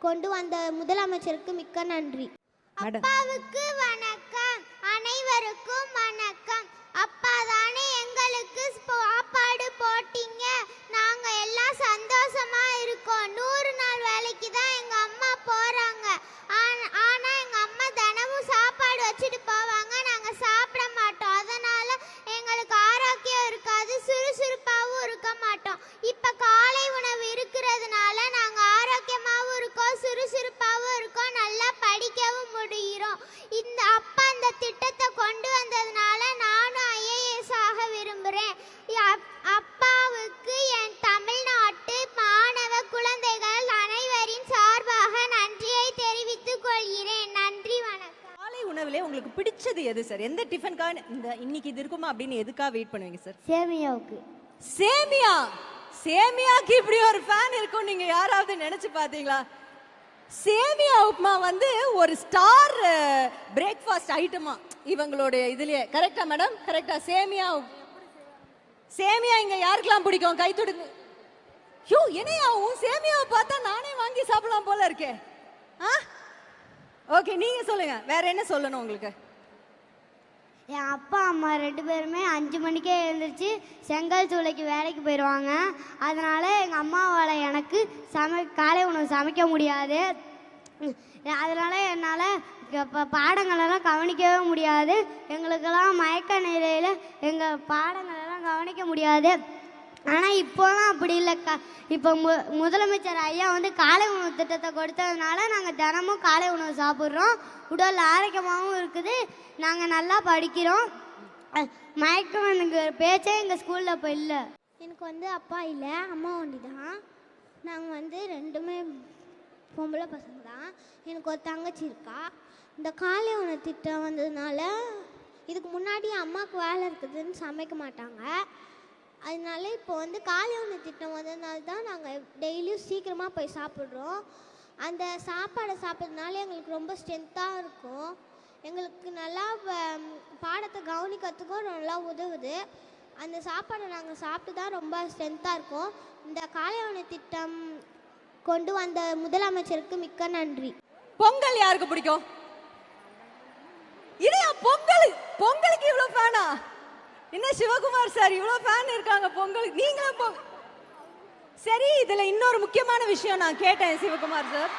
கொண்டு வந்த முதலமைச்சருக்கு மிக்க நன்றி. அப்பாவுக்கு வணக்கம், அனைவருக்கும் வணக்கம். அப்பா தானே எங்களுக்கு சாப்பாடு போட்டீங்க, நாங்க எல்லாம் சந்தோஷமா இருக்கோம். 100 நாள் வேலைக்கு தான் எங்க அம்மா போறாங்க. ஆனா எங்க அம்மா தினமும் சாப்பாடு வச்சுட்டு போவாங்க, நாங்க சாப்பிட மாட்டோம். அதனால எங்களுக்கு ஆரோக்கியம் இருக்காது, சுறுசுறுப்பாகவும் இருக்க மாட்டோம். இப்ப காலை உணவு இருக்கிறதுனால நாங்க ஆரோக்கியமாகவும் இருக்கோம், சுறுசுறுப்பாகவும் இருக்கோம், நல்லா படிக்கவும் முடிகிறோம். இந்த அப்பா இந்த திட்டத்தை கொண்டு வந்ததுனால நானும் ஐஏஎஸ் ஆக விரும்புகிறேன். அப்பாவுக்கு என் தமிழ்நாட்டு மாணவ குழந்தைகள் அனைவரின் சார்பாக நன்றியை தெரிவித்துக் கொள்கிறேன். நன்றி, வணக்கம். காலை உணவுல உங்களுக்கு பிடிச்சது எது சார்? எந்த டிஃபனுக்காக இந்த இன்னைக்கு இது இருக்குமா அப்படின்னு எதுக்காக வெயிட் பண்ணுவீங்க சார்? சேமியாவுக்கு. சேமியா? சேமியாக்கு இப்படி ஒரு ஃபேன் இருக்கும் நீங்க யாராவது நினைச்சு பாத்தீங்களா? சேமியா உப்புமா வந்து ஒரு ஸ்டார் பிரேக்ஃபாஸ்ட் ஐட்டமா இவங்களுடைய இதுலயே. கரெக்டா மேடம்? கரெக்டா? சேமியா இங்க யாருக்கெல்லாம் பிடிக்கும்? கை தொடுங்க. யோ, என்னையா உன் சேமியாவை பார்த்தா நானே வாங்கி சாப்பிடலாம் போல இருக்கே. ஓகே, நீங்க சொல்லுங்க, வேற என்ன சொல்லணும் உங்களுக்கு? என் அப்பா அம்மா 2 பேருமே 5 மணிக்கே எழுந்திரிச்சு செங்கல் சூளைக்கு வேலைக்கு போயிடுவாங்க. அதனால எங்கள் அம்மாவால் எனக்கு காலை உணவு சமைக்க முடியாது. அதனால என்னால் பாடங்களெல்லாம் கவனிக்கவே முடியாது. எங்களுக்கெல்லாம் மயக்க நிலையில் எங்கள் பாடங்களெல்லாம் கவனிக்க முடியாது. ஆனால் இப்போலாம் அப்படி இல்லைக்கா. இப்போ முதலமைச்சர் ஐயா வந்து காலை உணவு திட்டத்தை கொடுத்ததுனால நாங்கள் தினமும் காலை உணவு சாப்பிட்றோம். உடல் ஆரோக்கியமாகவும் இருக்குது, நாங்கள் நல்லா படிக்கிறோம். மயக்கம் எனக்கு பேச்சே எங்கள் ஸ்கூலில் இப்போ இல்லை. எனக்கு வந்து அப்பா இல்லை, அம்மா ஒண்டி தான். நாங்கள் வந்து 2மே பொம்பளை பசங்க தான். எனக்கு ஒரு தங்கச்சி இருக்கா. இந்த காலை உணவு திட்டம் வந்ததுனால இதுக்கு முன்னாடி அம்மாவுக்கு வேலை இருக்குதுன்னு சமைக்க மாட்டாங்க. அதனால இப்போ வந்து காலை உணவு திட்டம் வந்ததுனால தான் நாங்கள் டெய்லியும் சீக்கிரமாக போய் சாப்பிட்றோம். அந்த சாப்பாடை சாப்பிட்றதுனால எங்களுக்கு ரொம்ப ஸ்ட்ரென்த்தாக இருக்கும். எங்களுக்கு நல்லா பாடத்தை கவனிக்கிறதுக்கும் நல்லா உதவுது. அந்த சாப்பாடை நாங்கள் சாப்பிட்டு தான் ரொம்ப ஸ்ட்ரென்த்தாக இருக்கும். இந்த காலை உணவு திட்டம் கொண்டு வந்த முதலமைச்சருக்கு மிக்க நன்றி. பொங்கல் யாருக்கு பிடிக்கும்? இல்லையா? பொங்கலுக்கு இவ்வளோ ஃபேனா? என்ன சிவகுமார் சார் இவ்வளோ ஃபேன் இருக்காங்க பொங்கலுக்கு? நீங்களும் சரி, இதுல இன்னொரு முக்கியமான விஷயம் நான் கேட்டேன் சிவகுமார் சார்.